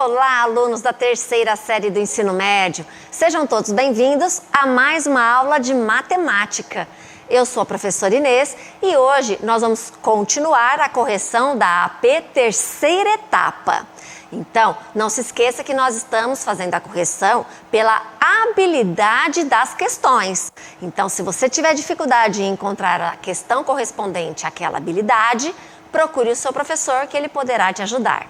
Olá, alunos da terceira série do ensino médio. Sejam todos bem-vindos a mais uma aula de matemática. Eu sou a professora Inês e hoje nós vamos continuar a correção da AP terceira etapa. Então, não se esqueça que nós estamos fazendo a correção pela habilidade das questões. Então, se você tiver dificuldade em encontrar a questão correspondente àquela habilidade, procure o seu professor que ele poderá te ajudar.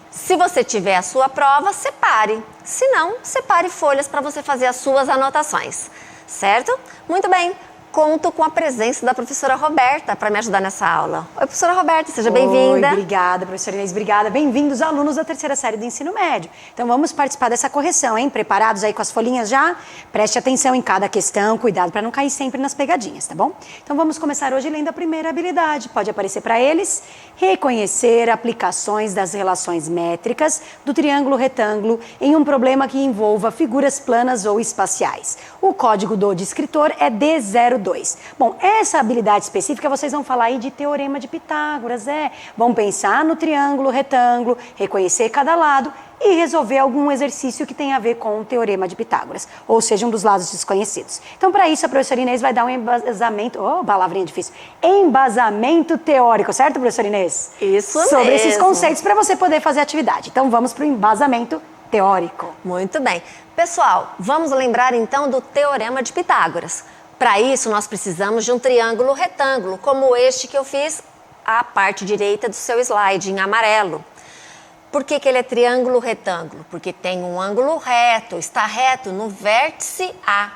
Se você tiver a sua prova, separe. Se não, separe folhas para você fazer as suas anotações. Certo? Muito bem. Conto com a presença da professora Roberta para me ajudar nessa aula. Oi, professora Roberta, seja bem-vinda. Obrigada, professora Inês, obrigada. Bem-vindos, alunos da terceira série do ensino médio. Então, vamos participar dessa correção, hein? Preparados aí com as folhinhas já? Preste atenção em cada questão, cuidado para não cair sempre nas pegadinhas, tá bom? Então, vamos começar hoje lendo a primeira habilidade. Pode aparecer para eles. Reconhecer aplicações das relações métricas do triângulo retângulo em um problema que envolva figuras planas ou espaciais. O código do descritor é D02. Bom, essa habilidade específica vocês vão falar aí de teorema de Pitágoras, Vão pensar no triângulo, retângulo, reconhecer cada lado e resolver algum exercício que tenha a ver com o teorema de Pitágoras, ou seja, um dos lados desconhecidos. Então, para isso, a professora Inês vai dar um embasamento, palavrinha difícil, embasamento teórico, certo, professora Inês? Isso mesmo. Sobre esses conceitos para você poder fazer a atividade. Então, vamos para o embasamento teórico. Muito bem. Pessoal, vamos lembrar então do teorema de Pitágoras. Para isso, nós precisamos de um triângulo retângulo, como este que eu fiz à parte direita do seu slide, em amarelo. Por que ele é triângulo retângulo? Porque tem um ângulo reto, está reto no vértice A.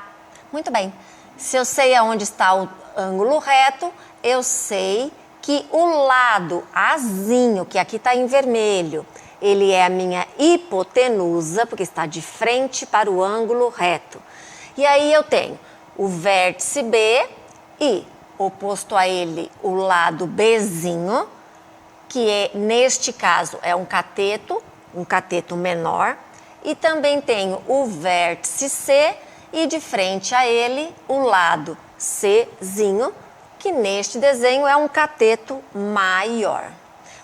Muito bem. Se eu sei aonde está o ângulo reto, eu sei que o lado azinho, que aqui está em vermelho, ele é a minha hipotenusa, porque está de frente para o ângulo reto. E aí eu tenho o vértice B e, oposto a ele, o lado Bzinho, que neste caso é um cateto menor, e também tenho o vértice C e de frente a ele o lado Czinho, que neste desenho é um cateto maior.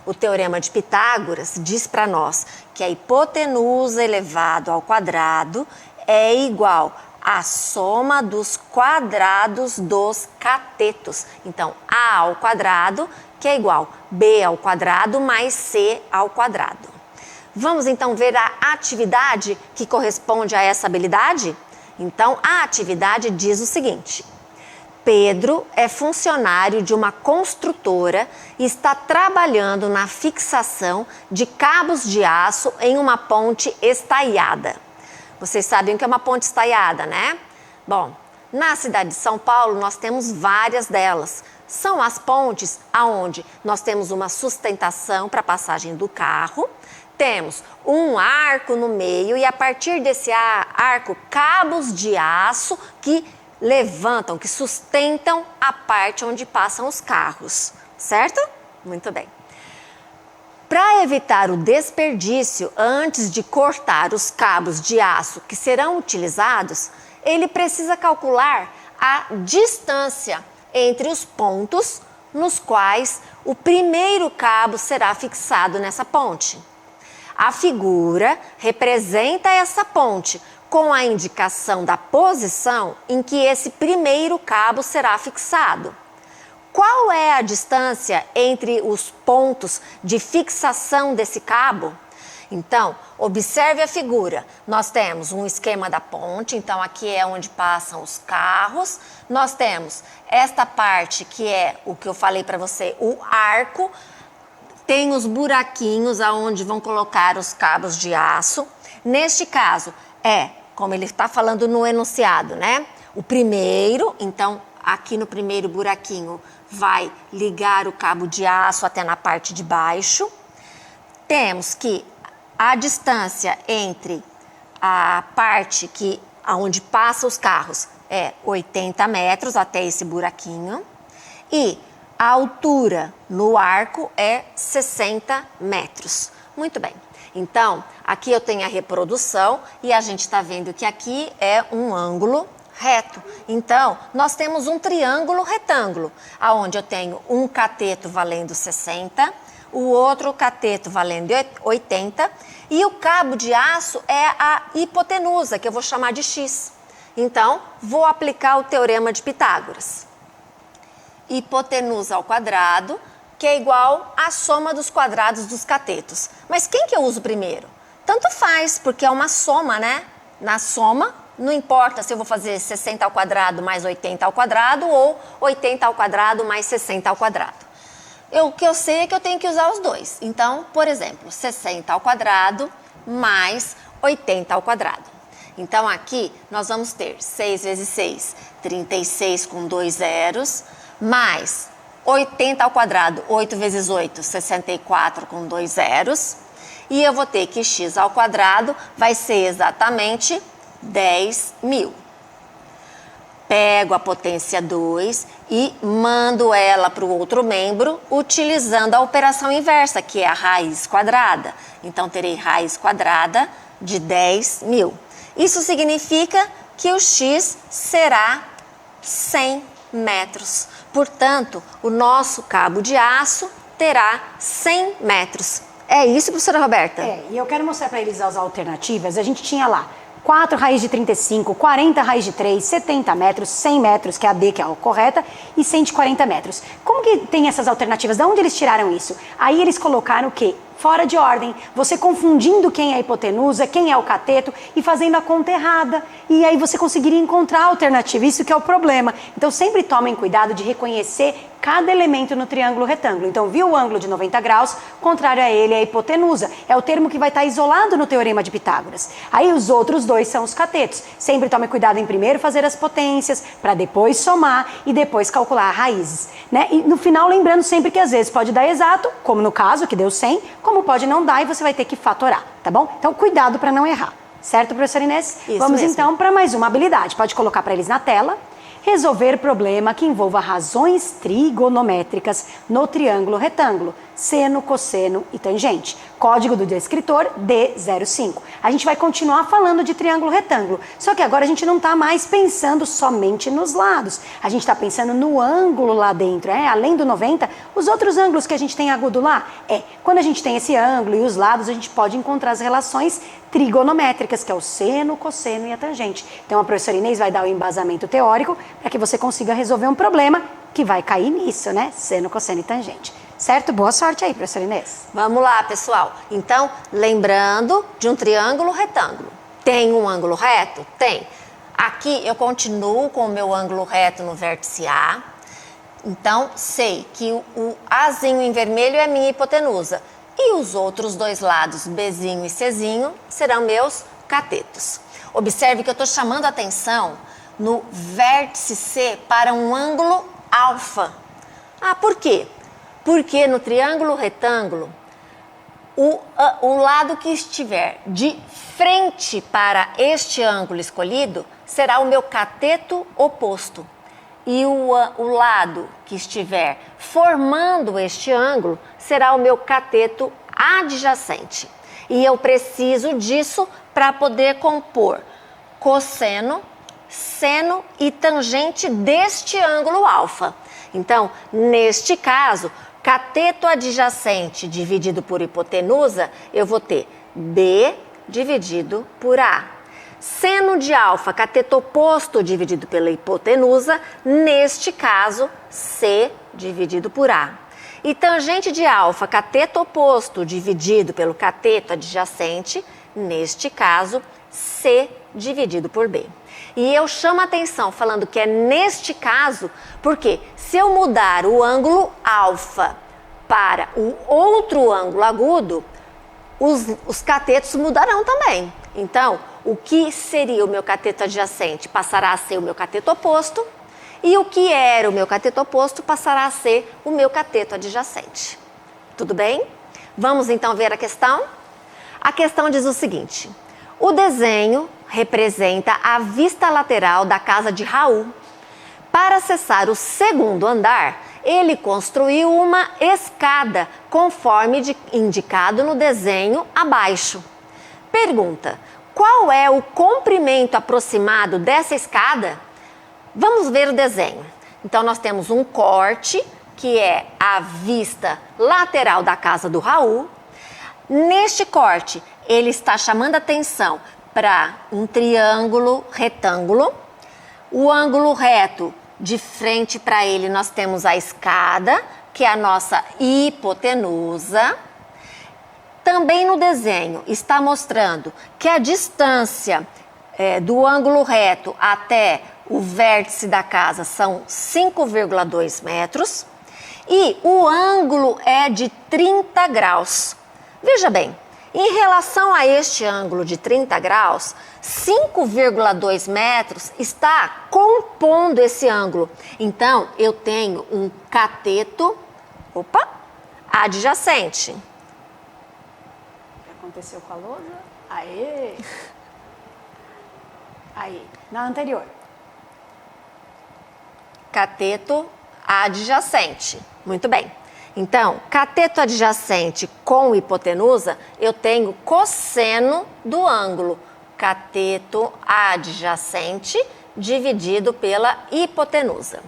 O teorema de Pitágoras diz para nós que a hipotenusa elevado ao quadrado é igual a soma dos quadrados dos catetos. Então, A ao quadrado, que é igual B ao quadrado mais C ao quadrado. Vamos então ver a atividade que corresponde a essa habilidade? Então, a atividade diz o seguinte: Pedro é funcionário de uma construtora e está trabalhando na fixação de cabos de aço em uma ponte estaiada. Vocês sabem o que é uma ponte estaiada, né? Bom, na cidade de São Paulo nós temos várias delas. São as pontes aonde nós temos uma sustentação para a passagem do carro, temos um arco no meio e a partir desse arco, cabos de aço que levantam, que sustentam a parte onde passam os carros, certo? Muito bem. Para evitar o desperdício antes de cortar os cabos de aço que serão utilizados, ele precisa calcular a distância entre os pontos nos quais o primeiro cabo será fixado nessa ponte. A figura representa essa ponte com a indicação da posição em que esse primeiro cabo será fixado. Qual é a distância entre os pontos de fixação desse cabo? Então, observe a figura. Nós temos um esquema da ponte, então aqui é onde passam os carros. Nós temos esta parte que é o que eu falei para você, o arco. Tem os buraquinhos aonde vão colocar os cabos de aço. Neste caso, como ele está falando no enunciado, né? O primeiro, então, aqui no primeiro buraquinho, vai ligar o cabo de aço até na parte de baixo. Temos que a distância entre a parte onde passam os carros é 80 metros até esse buraquinho e a altura no arco é 60 metros. Muito bem. Então, aqui eu tenho a reprodução e a gente está vendo que aqui é um ângulo reto. Então, nós temos um triângulo retângulo, onde eu tenho um cateto valendo 60, o outro cateto valendo 80, e o cabo de aço é a hipotenusa, que eu vou chamar de x. Então, vou aplicar o teorema de Pitágoras. Hipotenusa ao quadrado, que é igual à soma dos quadrados dos catetos. Mas quem que eu uso primeiro? Tanto faz, porque é uma soma, né? Na soma, não importa se eu vou fazer 60 ao quadrado mais 80 ao quadrado ou 80 ao quadrado mais 60 ao quadrado. O que eu sei é que eu tenho que usar os dois. Então, por exemplo, 60 ao quadrado mais 80 ao quadrado. Então, aqui nós vamos ter 6 vezes 6, 36 com 2 zeros, mais 80 ao quadrado, 8 vezes 8, 64 com 2 zeros. E eu vou ter que x ao quadrado vai ser exatamente 10.000. Pego a potência 2 e mando ela para o outro membro utilizando a operação inversa, que é a raiz quadrada. Então, terei raiz quadrada de 10.000. Isso significa que o x será 100 metros. Portanto, o nosso cabo de aço terá 100 metros. É isso, professora Roberta? E eu quero mostrar para eles as alternativas. A gente tinha lá 4 raiz de 35, 40 raiz de 3, 70 metros, 100 metros, que é a D, que é a correta, e 140 metros. Como que tem essas alternativas? De onde eles tiraram isso? Aí eles colocaram o quê? Fora de ordem, você confundindo quem é a hipotenusa, quem é o cateto e fazendo a conta errada. E aí você conseguiria encontrar a alternativa, isso que é o problema. Então sempre tomem cuidado de reconhecer cada elemento no triângulo retângulo. Então viu o ângulo de 90 graus, contrário a ele é a hipotenusa. É o termo que vai estar isolado no teorema de Pitágoras. Aí os outros dois são os catetos. Sempre tome cuidado em primeiro fazer as potências, para depois somar e depois calcular raízes. Né? E no final lembrando sempre que às vezes pode dar exato, como no caso que deu 100, como pode não dar e você vai ter que fatorar, tá bom? Então, cuidado para não errar. Certo, professora Inês? Isso Vamos mesmo. então para mais uma habilidade. Pode colocar para eles na tela. Resolver problema que envolva razões trigonométricas no triângulo retângulo, seno, cosseno e tangente. Código do descritor D05. A gente vai continuar falando de triângulo retângulo, só que agora a gente não está mais pensando somente nos lados. A gente está pensando no ângulo lá dentro, além do 90, os outros ângulos que a gente tem agudo lá. Quando a gente tem esse ângulo e os lados, a gente pode encontrar as relações trigonométricas, que é o seno, o cosseno e a tangente. Então a professora Inês vai dar o embasamento teórico para que você consiga resolver um problema que vai cair nisso, né? Seno, cosseno e tangente. Certo? Boa sorte aí, professora Inês. Vamos lá, pessoal. Então, lembrando de um triângulo retângulo. Tem um ângulo reto? Tem. Aqui eu continuo com o meu ângulo reto no vértice A. Então, sei que o Azinho em vermelho é minha hipotenusa. E os outros dois lados, Bzinho e Czinho, serão meus catetos. Observe que eu estou chamando a atenção no vértice C para um ângulo alfa. Por quê? Porque no triângulo retângulo, o lado que estiver de frente para este ângulo escolhido será o meu cateto oposto. E o lado que estiver formando este ângulo será o meu cateto adjacente. E eu preciso disso para poder compor cosseno, seno e tangente deste ângulo alfa. Então, neste caso, cateto adjacente dividido por hipotenusa, eu vou ter B dividido por A. Seno de alfa, cateto oposto dividido pela hipotenusa, neste caso, C dividido por A. E tangente de alfa, cateto oposto dividido pelo cateto adjacente, neste caso, C dividido por B. E eu chamo a atenção falando que é neste caso, porque se eu mudar o ângulo alfa para o outro ângulo agudo, os catetos mudarão também. Então, o que seria o meu cateto adjacente passará a ser o meu cateto oposto, e o que era o meu cateto oposto passará a ser o meu cateto adjacente. Tudo bem? Vamos então ver a questão? A questão diz o seguinte: o desenho representa a vista lateral da casa de Raul. Para acessar o segundo andar, ele construiu uma escada, conforme indicado no desenho abaixo. Pergunta: qual é o comprimento aproximado dessa escada? Vamos ver o desenho. Então, nós temos um corte que é a vista lateral da casa do Raul. Neste corte, ele está chamando atenção para um triângulo retângulo. O ângulo reto, de frente para ele, nós temos a escada, que é a nossa hipotenusa. Também no desenho está mostrando que a distância do ângulo reto até o vértice da casa são 5,2 metros e o ângulo é de 30 graus. Veja bem, em relação a este ângulo de 30 graus, 5,2 metros está compondo esse ângulo. Então, eu tenho um cateto, adjacente. O que aconteceu com a lousa? Aê! Aí, na anterior. Cateto adjacente. Muito bem. Então, cateto adjacente com hipotenusa, eu tenho cosseno do ângulo. Cateto adjacente dividido pela hipotenusa.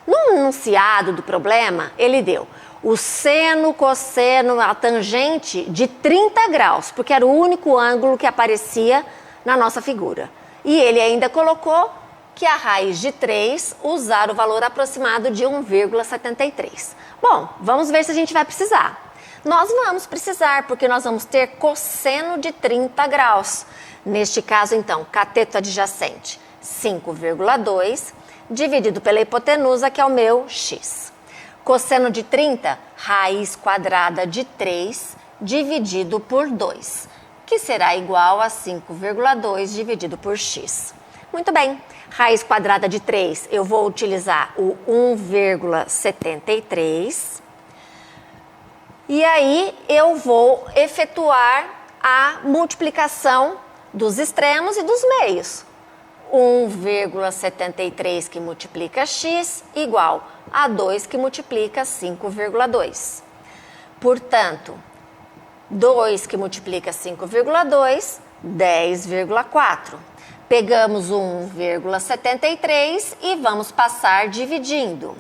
No enunciado do problema, ele deu o seno, cosseno, a tangente de 30 graus, porque era o único ângulo que aparecia na nossa figura. E ele ainda colocou que a raiz de 3 usar o valor aproximado de 1,73. Bom, vamos ver se a gente vai precisar. Nós vamos precisar, porque nós vamos ter cosseno de 30 graus. Neste caso, então, cateto adjacente 5,2 dividido pela hipotenusa, que é o meu x. Cosseno de 30, raiz quadrada de 3 dividido por 2, que será igual a 5,2 dividido por x. Muito bem, raiz quadrada de 3, eu vou utilizar o 1,73. E aí eu vou efetuar a multiplicação dos extremos e dos meios. 1,73 que multiplica x igual a 2 que multiplica 5,2. Portanto, 2 que multiplica 5,2, 10,4. Pegamos o 1,73 e vamos passar dividindo.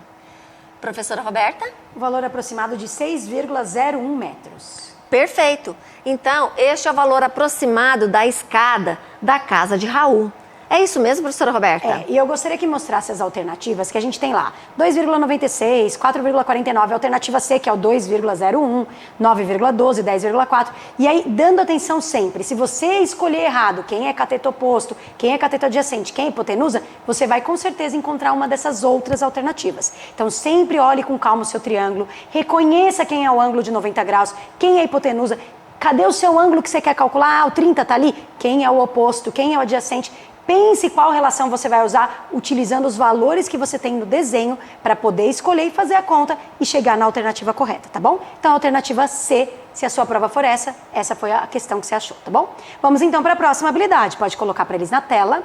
Professora Roberta? O valor aproximado de 6,01 metros. Perfeito. Então, este é o valor aproximado da escada da casa de Raul. É isso mesmo, professora Roberta? E eu gostaria que mostrasse as alternativas que a gente tem lá. 2,96, 4,49, alternativa C, que é o 2,01, 9,12, 10,4. E aí, dando atenção sempre, se você escolher errado quem é cateto oposto, quem é cateto adjacente, quem é hipotenusa, você vai com certeza encontrar uma dessas outras alternativas. Então, sempre olhe com calma o seu triângulo, reconheça quem é o ângulo de 90 graus, quem é a hipotenusa, cadê o seu ângulo que você quer calcular? Ah, o 30 tá ali? Quem é o oposto, quem é o adjacente? Pense qual relação você vai usar utilizando os valores que você tem no desenho para poder escolher e fazer a conta e chegar na alternativa correta, tá bom? Então, a alternativa C, se a sua prova for essa foi a questão que você achou, tá bom? Vamos então para a próxima habilidade. Pode colocar para eles na tela.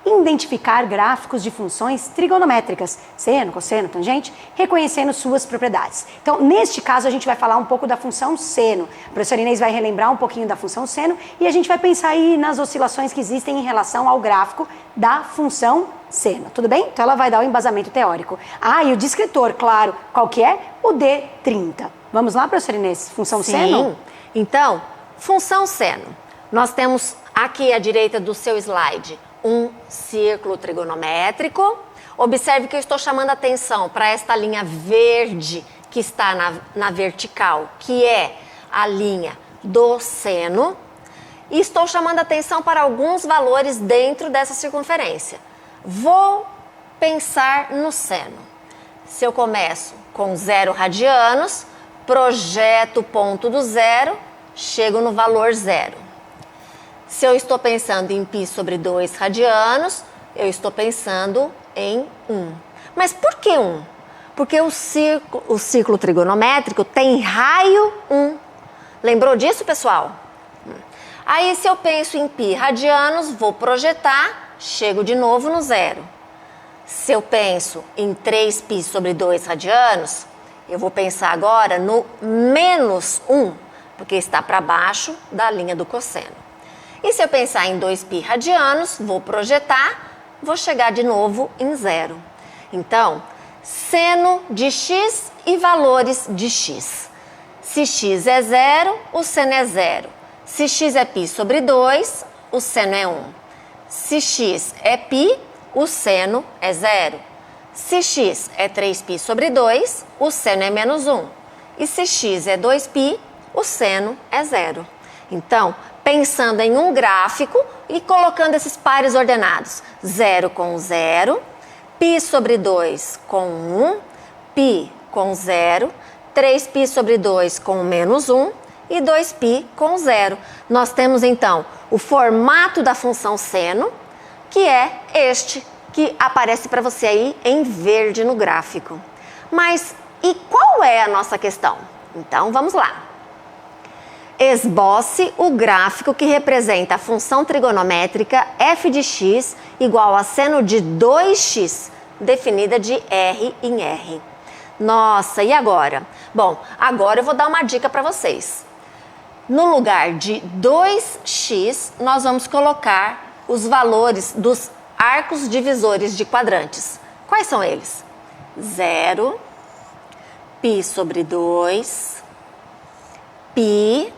Identificar gráficos de funções trigonométricas, seno, cosseno, tangente, reconhecendo suas propriedades. Então, neste caso, a gente vai falar um pouco da função seno. A professora Inês vai relembrar um pouquinho da função seno e a gente vai pensar aí nas oscilações que existem em relação ao gráfico da função seno, tudo bem? Então, ela vai dar o embasamento teórico. Ah, e o descritor, claro, qual que é? O D30. Vamos lá, professora Inês? Função seno? Sim. Então, função seno. Nós temos aqui à direita do seu slide um círculo trigonométrico. Observe que eu estou chamando a atenção para esta linha verde que está na vertical, que é a linha do seno. E estou chamando a atenção para alguns valores dentro dessa circunferência. Vou pensar no seno. Se eu começo com 0 radianos, projeto o ponto do zero, chego no valor 0. Se eu estou pensando em π sobre 2 radianos, eu estou pensando em 1. Mas por que 1? Porque o círculo trigonométrico tem raio 1. Lembrou disso, pessoal? Aí, se eu penso em π radianos, vou projetar, chego de novo no 0. Se eu penso em 3π sobre 2 radianos, eu vou pensar agora no menos 1, porque está para baixo da linha do cosseno. E se eu pensar em 2π radianos, vou projetar, vou chegar de novo em 0. Então, seno de x e valores de x. Se x é 0, o seno é 0. Se x é π sobre 2, o seno é 1. Se x é π, o seno é 0. Se x é 3π sobre 2, o seno é menos 1. E se x é 2π, o seno é 0. Então, pensando em um gráfico e colocando esses pares ordenados. 0 com 0, π sobre 2 com 1, π com 0, 3π sobre 2 com menos 1 e 2π com 0. Nós temos, então, o formato da função seno, que é este, que aparece para você aí em verde no gráfico. Mas e qual é a nossa questão? Então, vamos lá. Esboce o gráfico que representa a função trigonométrica f de x igual a seno de 2x, definida de R em R. Nossa, e agora? Bom, agora eu vou dar uma dica para vocês. No lugar de 2x, nós vamos colocar os valores dos arcos divisores de quadrantes. Quais são eles? 0, π sobre 2, π,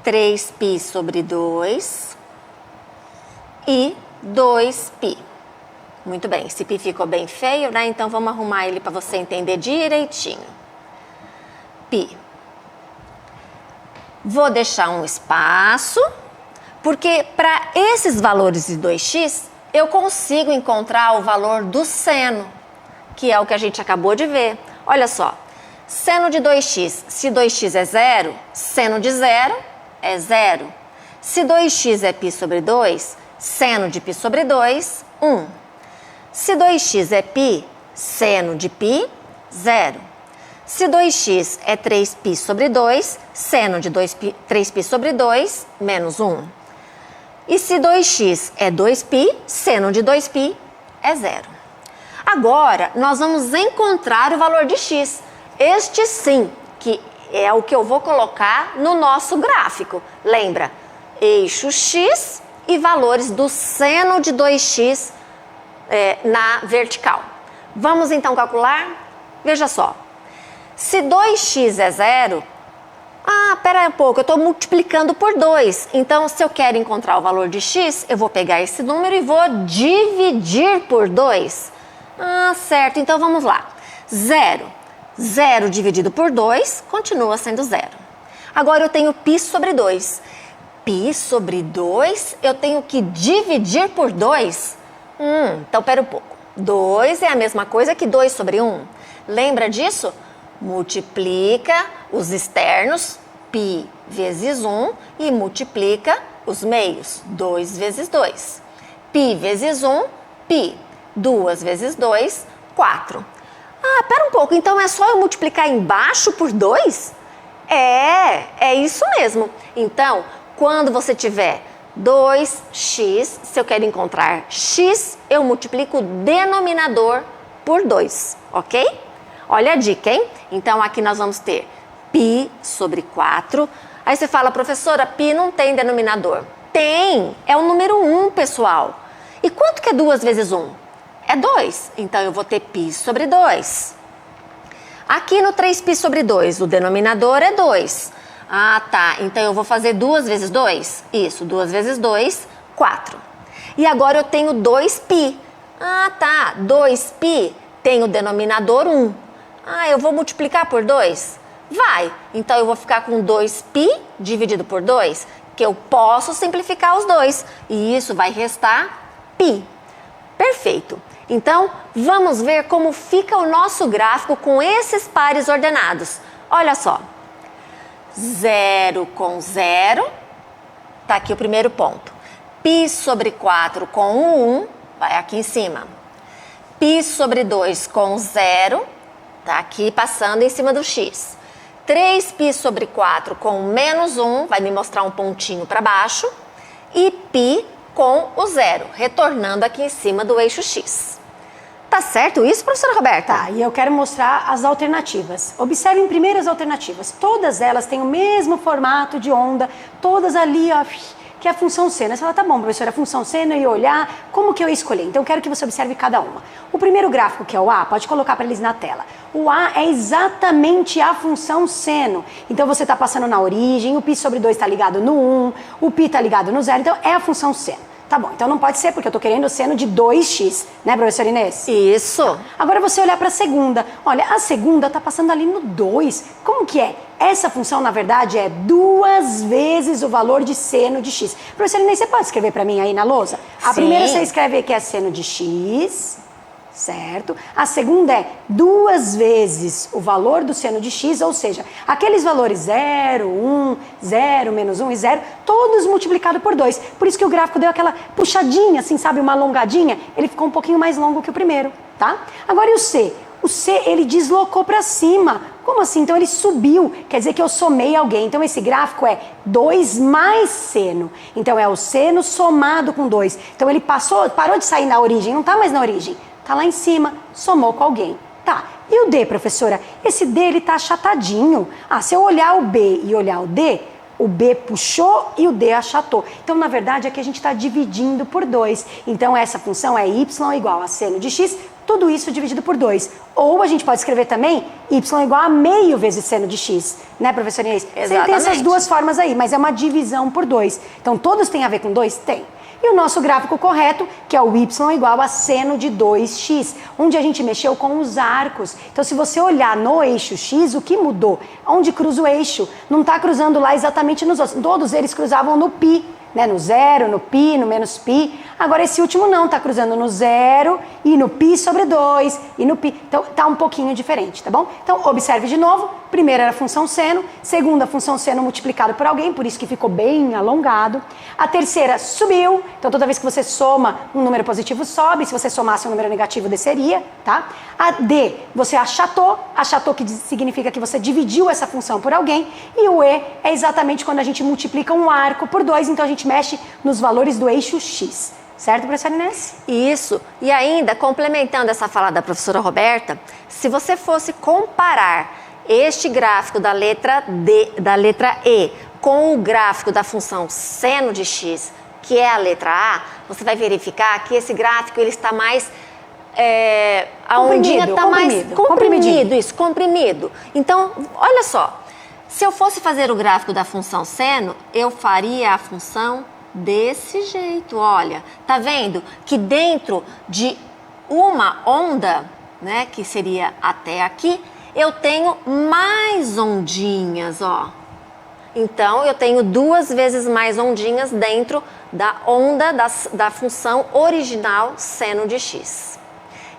3π sobre 2 e 2π. Muito bem, esse π ficou bem feio, né? Então vamos arrumar ele para você entender direitinho. π. Vou deixar um espaço, porque para esses valores de 2x, eu consigo encontrar o valor do seno, que é o que a gente acabou de ver. Olha só, seno de 2x, se 2x é 0, seno de 0 é 0. Se 2x é π sobre 2, seno de π sobre 2, 1. Se 2x é π, seno de π, 0. Se 2x é 3π sobre 2, seno de 3π sobre 2, menos 1. E se 2x é 2π, seno de 2π é 0. Agora, nós vamos encontrar o valor de x. Este sim, que é o que eu vou colocar no nosso gráfico. Lembra? Eixo x e valores do seno de 2x na vertical. Vamos então calcular? Veja só. Se 2x é 0, espera aí um pouco, eu estou multiplicando por 2. Então, se eu quero encontrar o valor de x, eu vou pegar esse número e vou dividir por 2. Certo, então vamos lá. 0. 0 dividido por 2 continua sendo 0. Agora eu tenho π sobre 2. π sobre 2 eu tenho que dividir por 2? Então pera um pouco. 2 é a mesma coisa que 2 sobre 1. Lembra disso? Multiplica os externos, π vezes 1, e multiplica os meios, 2 vezes 2. π vezes 1, π. 2 vezes 2, 4. Pera um pouco, então é só eu multiplicar embaixo por 2? É isso mesmo. Então, quando você tiver 2x, se eu quero encontrar x, eu multiplico o denominador por 2, ok? Olha a dica, hein? Então, aqui nós vamos ter π sobre 4. Aí você fala, professora, π não tem denominador. Tem, é o número 1, pessoal. E quanto que é 2 vezes 1? É 2, então eu vou ter π sobre 2. Aqui no 3π sobre 2, o denominador é 2. Tá, então eu vou fazer 2 vezes 2? Isso, 2 vezes 2, 4. E agora eu tenho 2π. Tá, 2π tem o denominador 1. Eu vou multiplicar por 2? Vai, então eu vou ficar com 2π dividido por 2, que eu posso simplificar os dois, e isso vai restar π. Perfeito. Então, vamos ver como fica o nosso gráfico com esses pares ordenados. Olha só. 0 com 0, tá aqui o primeiro ponto. π sobre 4 com o 1, vai aqui em cima. π sobre 2 com 0, tá aqui passando em cima do x. 3π sobre 4 com menos 1, vai me mostrar um pontinho para baixo. E π com o 0, retornando aqui em cima do eixo x. Tá certo isso, professora Roberta? Tá, e eu quero mostrar as alternativas. Observem primeiro as alternativas. Todas elas têm o mesmo formato de onda, todas ali, ó, que é a função seno. Você fala, tá bom, professora, a função seno eu ia olhar, como que eu ia escolher? Então, eu quero que você observe cada uma. O primeiro gráfico, que é o A, pode colocar para eles na tela. O A é exatamente a função seno. Então, você está passando na origem, o π sobre 2 está ligado no 1, o π está ligado no 0, então é a função seno. Tá bom, então não pode ser porque eu estou querendo o seno de 2x, né, professora Inês? Isso. Agora você olhar para a segunda. Olha, a segunda está passando ali no 2. Como que é? Essa função, na verdade, é 2 vezes o valor de seno de x. Professora Inês, você pode escrever para mim aí na lousa? A primeira você escreve que é seno de x, certo? A segunda é 2 vezes o valor do seno de x, ou seja, aqueles valores 0, 1, 0, menos 1 e 0, todos multiplicados por 2. Por isso que o gráfico deu aquela puxadinha, assim, sabe, uma alongadinha. Ele ficou um pouquinho mais longo que o primeiro, tá? Agora e o C? O C, ele deslocou para cima. Como assim? Então ele subiu, quer dizer que eu somei alguém. Então esse gráfico é 2 mais seno. Então é o seno somado com 2. Então ele parou de sair na origem, não está mais na origem. Tá lá em cima, somou com alguém. Tá, e o D, professora? Esse D, ele tá achatadinho. Ah, se eu olhar o B e olhar o D puxou e o D achatou. Então, na verdade, aqui a gente está dividindo por 2. Então, essa função é y igual a seno de x, tudo isso dividido por 2. Ou a gente pode escrever também y igual a meio vezes seno de x, né, professora Inês? Exatamente. Tem essas duas formas aí, mas é uma divisão por 2. Então, todos têm a ver com 2? Tem. E o nosso gráfico correto, que é o y igual a seno de 2x, onde a gente mexeu com os arcos. Então, se você olhar no eixo x, o que mudou? Onde cruza o eixo? Não está cruzando lá exatamente nos outros. Todos eles cruzavam no π, né? No 0, no π, no menos π. Agora, esse último não, está cruzando no 0 e no π sobre 2 e no π. Então, está um pouquinho diferente, tá bom? Então, observe de novo. Primeira era a função seno, segunda a função seno multiplicado por alguém, por isso que ficou bem alongado. A terceira subiu, então toda vez que você soma um número positivo sobe, se você somasse um número negativo desceria, tá? A D, você achatou que significa que você dividiu essa função por alguém, e o E é exatamente quando a gente multiplica um arco por 2, então a gente mexe nos valores do eixo X. Certo, professora Inês? Isso. E ainda, complementando essa fala da professora Roberta, se você fosse comparar este gráfico da letra E com o gráfico da função seno de x, que é a letra A, você vai verificar que esse gráfico ele está mais... a ondinha está mais comprimido, isso, comprimido. Então, olha só, se eu fosse fazer o gráfico da função seno, eu faria a função desse jeito, olha. Tá vendo que dentro de uma onda, né, que seria até aqui, eu tenho mais ondinhas, ó. Então, eu tenho 2 vezes mais ondinhas dentro da onda da função original seno de x.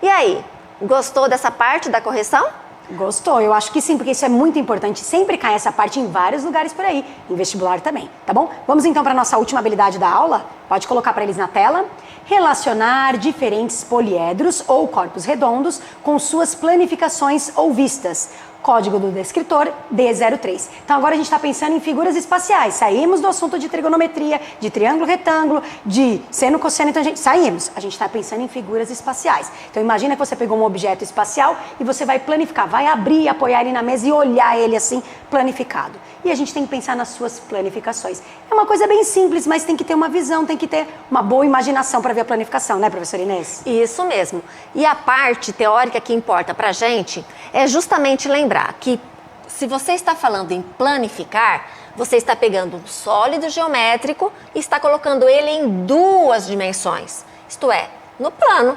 E aí, gostou dessa parte da correção? Gostou? Eu acho que sim, porque isso é muito importante. Sempre cai essa parte em vários lugares por aí, em vestibular também, tá bom? Vamos então para a nossa última habilidade da aula? Pode colocar para eles na tela. Relacionar diferentes poliedros ou corpos redondos com suas planificações ou vistas. Código do descritor D03. Então agora a gente está pensando em figuras espaciais. Saímos do assunto de trigonometria, de triângulo, retângulo, de seno, cosseno, então saímos. A gente está pensando em figuras espaciais. Então imagina que você pegou um objeto espacial e você vai planificar, vai abrir, apoiar ele na mesa e olhar ele assim, planificado. E a gente tem que pensar nas suas planificações. É uma coisa bem simples, mas tem que ter uma visão, tem que ter uma boa imaginação para ver a planificação, né, professora Inês? Isso mesmo. E a parte teórica que importa pra gente é justamente lembrar que se você está falando em planificar, você está pegando um sólido geométrico e está colocando ele em 2 dimensões, isto é, no plano.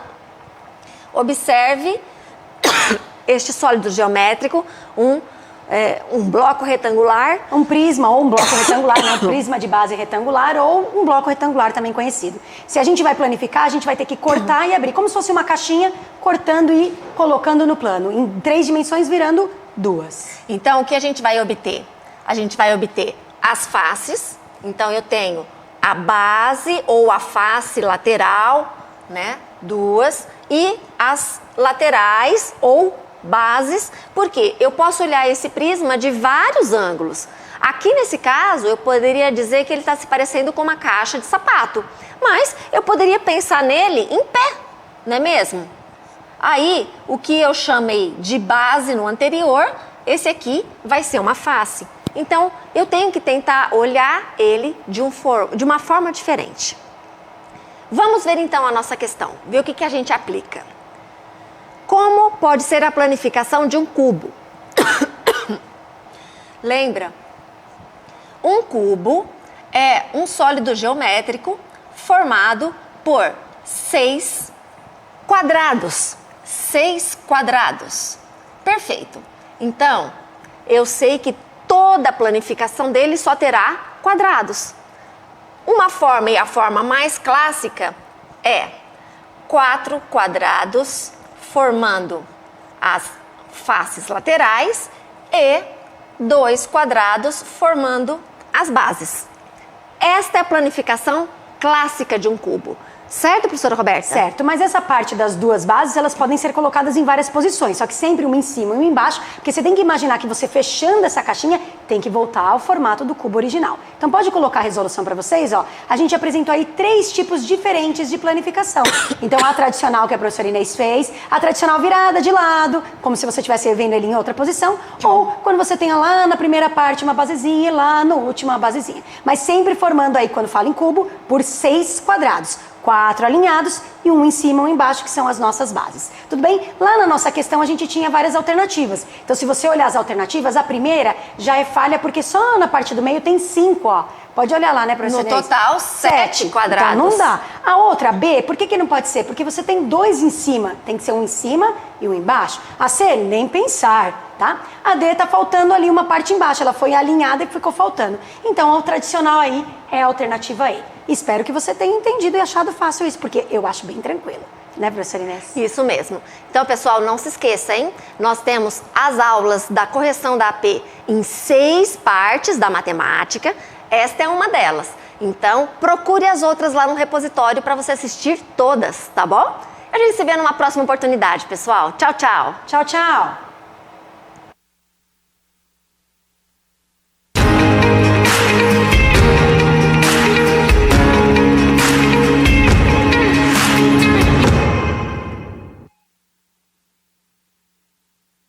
Observe este sólido geométrico, um bloco retangular. Um prisma ou um bloco retangular, né? Um prisma de base retangular ou um bloco retangular também conhecido. Se a gente vai planificar, a gente vai ter que cortar e abrir, como se fosse uma caixinha, cortando e colocando no plano, em 3 dimensões virando 2. Então, o que a gente vai obter? A gente vai obter as faces, então eu tenho a base ou a face lateral, né? 2, e as laterais ou bases, porque eu posso olhar esse prisma de vários ângulos. Aqui nesse caso, eu poderia dizer que ele está se parecendo com uma caixa de sapato, mas eu poderia pensar nele em pé, não é mesmo? Aí, o que eu chamei de base no anterior, esse aqui vai ser uma face. Então, eu tenho que tentar olhar ele de uma forma diferente. Vamos ver então a nossa questão, ver o que a gente aplica. Como pode ser a planificação de um cubo? Lembra? Um cubo é um sólido geométrico formado por 6 quadrados. 6 quadrados. Perfeito. Então, eu sei que toda a planificação dele só terá quadrados. Uma forma e a forma mais clássica é 4 quadrados formando as faces laterais e 2 quadrados formando as bases. Esta é a planificação clássica de um cubo. Certo, professora Roberta? Certo, mas essa parte das duas bases, elas podem ser colocadas em várias posições, só que sempre uma em cima e uma embaixo, porque você tem que imaginar que você fechando essa caixinha tem que voltar ao formato do cubo original. Então pode colocar a resolução para vocês, ó. A gente apresentou aí 3 tipos diferentes de planificação. Então a tradicional que a professora Inês fez, a tradicional virada de lado, como se você estivesse vendo ele em outra posição, ou quando você tenha lá na primeira parte uma basezinha e lá no último uma basezinha. Mas sempre formando aí, quando fala em cubo, por 6 quadrados. 4 alinhados e um em cima e um embaixo, que são as nossas bases. Tudo bem? Lá na nossa questão a gente tinha várias alternativas. Então, se você olhar as alternativas, a primeira já é falha porque só na parte do meio tem 5, ó. Pode olhar lá, né, professora? No total, 7 quadrados. Então, não dá. A outra, B, por que não pode ser? Porque você tem 2 em cima. Tem que ser um em cima e um embaixo. A C, nem pensar, tá? A D tá faltando ali uma parte embaixo. Ela foi alinhada e ficou faltando. Então, o tradicional aí é a alternativa E. Espero que você tenha entendido e achado fácil isso, porque eu acho bem tranquilo. Né, professora Inês? Isso mesmo. Então, pessoal, não se esqueça, hein? Nós temos as aulas da correção da AP em 6 partes da matemática. Esta é uma delas. Então, procure as outras lá no repositório para você assistir todas, tá bom? A gente se vê numa próxima oportunidade, pessoal. Tchau, tchau. Tchau, tchau.